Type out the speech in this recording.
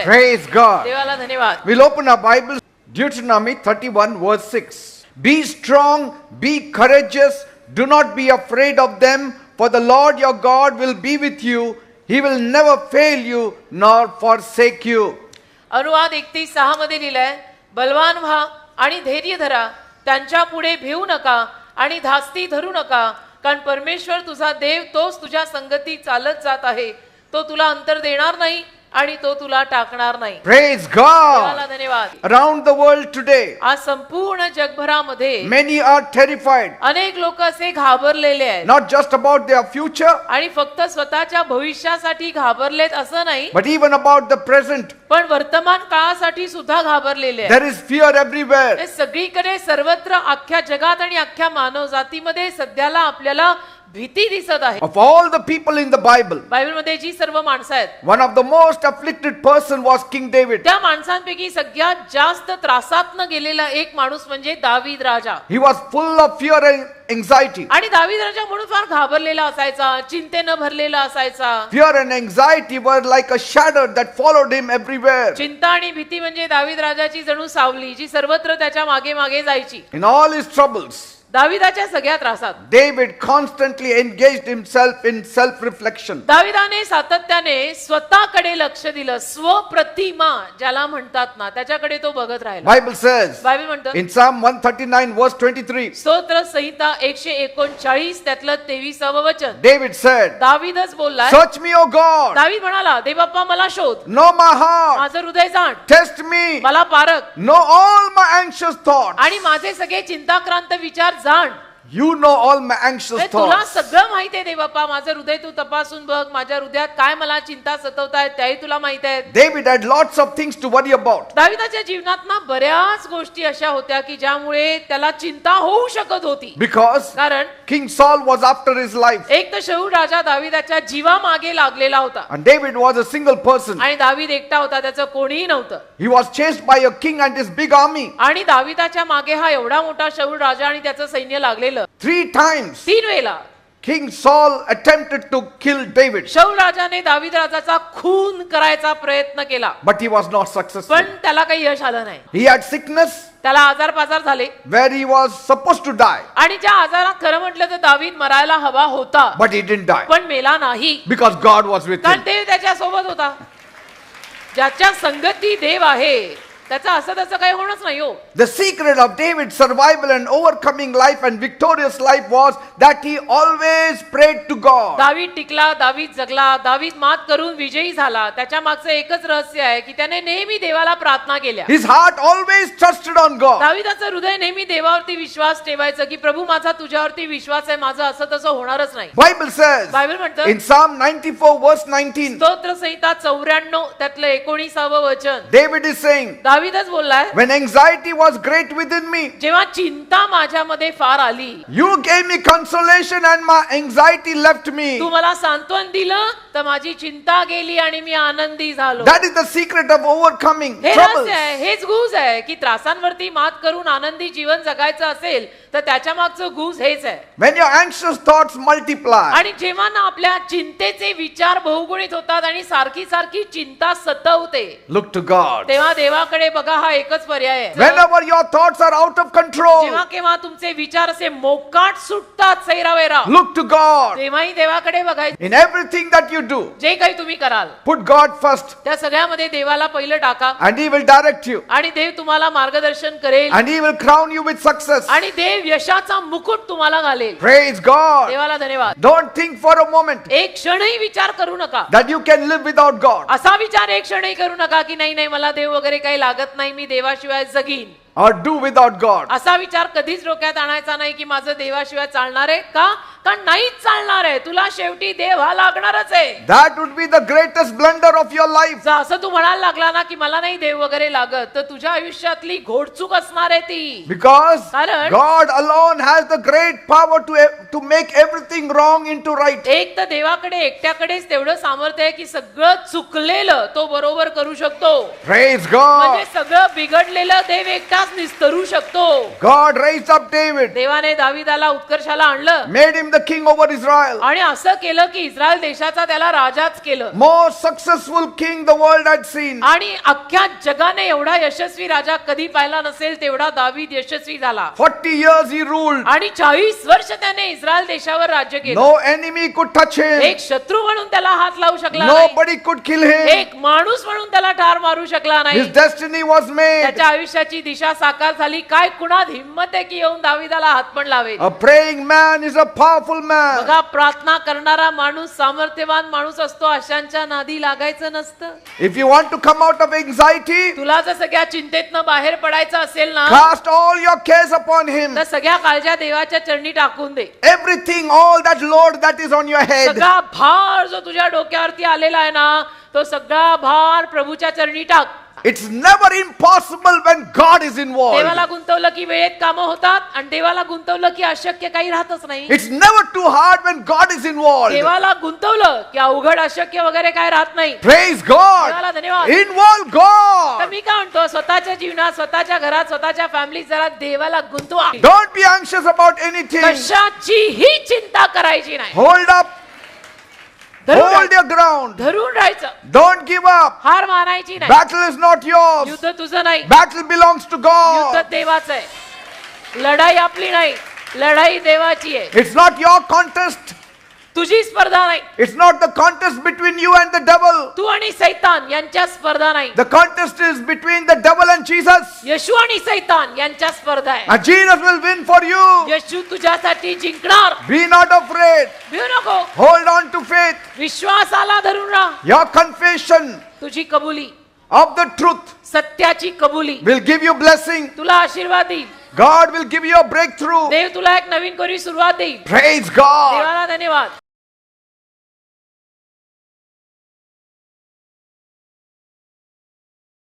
Praise God. देवाला धन्यवाद. We'll open our Bibles. Deuteronomy 31 verse 6. Be strong, be courageous, do not be afraid of them, for the Lord your God will be with you. He will never fail you nor forsake you. अनुवाद 31:6 मध्ये लिहिलंय, बलवान व्हा आणि धैर्य धरा, त्यांच्या पुढे भिवू नका आणि धास्ती धरू नका, कारण परमेश्वर तुझा देव तोच तुझ्या संगती चालत जात आहे. तो तुला अंतर देणार नाही आणि तो तुला टाकणार नाही. Praise God. देवाला धन्यवाद. Around the world today, आज संपूर्ण जगभरामध्ये many are terrified, अनेक लोक असे घाबरलेले आहेत. not just about their future, आणि फक्त स्वतःच्या भविष्यासाठी घाबरलेत असं नाही, but even about the present. पण वर्तमान काळासाठी सुद्धा घाबरलेले आहेत. There is fear everywhere. हे सगळीकडे सर्वत्र अख्ख्या जगात आणि अख्ख्या मानव जातीमध्ये सध्याला आपल्याला भीती दिसत आहे. Of all the people in the Bible, बायबलमध्ये जी सर्व माणसं आहेत, one of the most afflicted person was King David. त्या माणसांपैकी सगळ्यात जास्त त्रासातनं गेलेला एक माणूस म्हणजे दावीद राजा. He was full of fear and anxiety. आणि दावीद राजा म्हणून फार घाबरलेला असायचा, चिंतेनं भरलेला असायचा. Fear and anxiety were like a shadow that followed him everywhere. चिंता आणि भीती म्हणजे दावीद राजाची जणू सावली, जी सर्वत्र त्याच्या मागे मागे जायची. In all his troubles, दाविदाच्या सगळ्या त्रासात David constantly engaged himself in self-reflection. दाविदाने सातत्याने स्वतःकडे लक्ष दिलं. स्वप्रतिमा ज्याला म्हणतात ना, त्याच्याकडे तो बघत राहिला. Bible says बायबल म्हणतं in Psalm 139 verse 23, स्तोत्र संहिता 139 त्यातलं 23व वचन, David said, दावीदच बोललाय. "Search me, O God, दावीद म्हणाला, दे बाप्पा मला शोध, know my heart, माझं हृदय जाण, test me, मला पारख know all my anxious thoughts." आणि माझे सगळे चिंताक्रांत विचार जाण. You know all my anxious तुला thoughts. सगळं माहिती आहे दे बाप्पा, माझं हृदय तू तपासून बघ, माझ्या हृदयात काय मला चिंता सतवतायत त्याही तुला माहित आहेत. David had lots of things to worry about. दाविदाच्या जीवनात ना बऱ्याच गोष्टी अशा होत्या की ज्यामुळे त्याला चिंता होऊ शकत होती. Because कारण King Saul was after his life. एक तर शाऊल राजा दाविदाच्या जीवामागे लागलेला होता And David was a single person. आणि दावीद एकटा होता, त्याचं कोणीही नव्हतं. He was chased by a king and his big army. आणि दाविदाच्या मागे हा एवढा मोठा शाऊल राजा आणि त्याचं सैन्य लागलेलं. 3 times 3 वेळेला King Saul attempted to kill David. शाऊल राजाने दावीद राजाचा खून करायचा प्रयत्न केला, But he was not successful. पण त्याला काही यश आलं नाही. He had sickness त्याला आजार पाजार झाले where he was supposed to die. आणि ज्या आजारात खरं म्हटलं तर दावीद मरायला हवा होता, But he didn't die. पण मेला नाही. Because God was with कारण him. देव त्याच्या सोबत होता. ज्याच्या संगती देव आहे त्याचं असं त्याचं काही होणच नाही हो. The secret of David's survival and overcoming life and victorious life was that he always prayed to God. दावीद टिकला, दावीद जगला, दावीद मात करून विजयी झाला. त्याच्या मागचं एकच रहस्य आहे की त्याने नेहमी देवाला प्रार्थना केल्या. His heart always trusted on God. दावीदाचं हृदय नेहमी देवावरती विश्वास ठेवायचं की प्रभू माझा तुझ्यावरती विश्वास आहे, माझं असं तसं होणारच नाही. Bible says बायबल म्हणतं in Psalm 94 verse 19, स्तोत्र संहिता 94 त्यातलं 19व वचन, David is saying, दावीदच बोललाय, when anxiety was great within me, जेव्हा चिंता माझ्यामध्ये फार आली, you gave me consolation and my anxiety left me. तू मला सांत्वन दिलं तर माझी चिंता गेली आणि मी आनंदी झालो. That is the secret of overcoming हे troubles. रहस्य आहे, हेच गुज आहे की त्रासांवरती मात करून आनंदी जीवन जगायचं असेल तर त्याच्या मागचं गुज हेच आहे. When your anxious thoughts multiply, आणि जेव्हा ना आपल्या चिंतेचे विचार बहुगुणित होतात आणि सारखी सारखी चिंता सतवते, look to God. तेव्हा देवाकडे बघा, हा एकच पर्याय आहे. Whenever your thoughts are out of control, जेव्हा केव्हा तुमचे विचार असे मोकाट सुटतात सैरावैरा, look to God. तेव्हाही देवाकडे बघायचं. In everything that you do, जे काही तुम्ही कराल put God first त्या सगळ्यामध्ये देवाला पहिलं टाका and He will direct you आणि देव तुम्हाला मार्गदर्शन करेल and He will crown you with success. आणि देव यशाचा मुकुट तुम्हाला घालेल. Praise God. देवाला धन्यवाद. Don't think for a moment एक क्षणही विचार करू नका, that you can live without God असा विचार एक क्षणही करू नका की नाही नाही मला देव वगैरे काही लागत नाही, मी देवाशिवाय जगीन. or do without God. असा विचार कधीच डोक्यात आणायचा नाही की माझं देवाशिवाय चालणार आहे का, कारण नाहीच चालणार आहे. तुला शेवटी देव हा लागणारच आहे. That would be the greatest blunder of your life. जर असं तू म्हणायला लागला ना की मला नाही देव वगैरे लागत, तर तुझ्या आयुष्यातली घोडचूक असणार आहे ती. Because कारण- God alone has the great power to make everything wrong into right. एक तर देवाकडे एकट्याकडेच तेवढं सामर्थ्य आहे की सगळं चुकलेलं तो बरोबर करू शकतो. Praise म्हणजे God. सगळं बिघडलेलं देव एकटाच निस्तरू शकतो. God raised up David, देवाने दाविदाला उत्कर्षाला आणलं made him the king over Israel. आणि असं केलं की इस्रायल देशाचा त्याला राजाच केलं. Most successful king the world had seen. आणि अख्ख्या जगाने एवढा यशस्वी राजा कधी पाहिला नसेल तेवढा दावीद यशस्वी झाला. 40 years he ruled. आणि 40 वर्ष त्याने इस्रायल देशावर राज्य केलं. No enemy could touch him. एक शत्रू म्हणून त्याला हात लावू शकला नाही. Nobody could kill him. एक माणूस म्हणून त्याला ठार मारू शकला नाही. His destiny was made. त्याच्या आयुष्याची दिशा साकार झाली. काय कुणात हिम्मत आहे की येऊन दाविदाला हात पण लावेल. A praying man is a powerful man. बघा, प्रार्थना करणारा माणूस सामर्थ्यवान माणूस असतो. अशांच्या नादी लागायचं नसतं. If you want to come out of anxiety, तुला जर सगळ्या चिंतेतनं बाहेर पडायचं असेल ना, cast all your cares upon him. तर सगळ्या काळज्या देवाच्या चरणी टाकून दे. Everything, all that load that is on your head. सगळा भार जो तुझ्या डोक्यावरती आलेला आहे ना, तो सगळा भार प्रभूच्या चरणी टाक. It's never impossible when God is देवाला involved. गुंतवलं की वेळेत कामं होतात आणि देवाला गुंतवलं की अशक्य काही राहतच नाही. It's never too hard when God is involved. देवाला गुंतवलं की अवघड अशक्य वगैरे काय राहत नाही. Praise देवाला God. धन्यवाद. Involve तर God. मी काय म्हणतो, स्वतःच्या जीवनात, स्वतःच्या घरात, स्वतःच्या फॅमिलीत जरा देवाला गुंतवा. Don't be anxious about anything. कशाचीही चिंता करायची नाही. Hold up. धरून Hold राहायचं. your ground. धरून राहायचं. Don't give up. हार मानायची नाही. Battle is not yours. युद्ध तुझं नाही, Battle belongs to युद्ध God. देवाचं आहे. लढाई आपली नाही, लढाई देवाची आहे. It's not your contest. तुझी स्पर्धा नाही. It's not the contest between you and the devil. तू आणि सैतान यांच्या स्पर्धा नाही. The contest is between the devil and Jesus. येशू आणि सैतान यांच्या स्पर्धा आहे. And Jesus will win for you. येशू तुझ्यासाठी जिंकणार. Be not afraid. भिऊ नको. Hold on to faith. विश्वासाला धरून राहा. Your confession तुझी कबुली, of the truth सत्याची कबुली will give you blessing. तुला आशीर्वाद देईल. God will give you a breakthrough. देव तुला एक नवीन कोरी सुरुवात देईल. Praise God. देवाला धन्यवाद.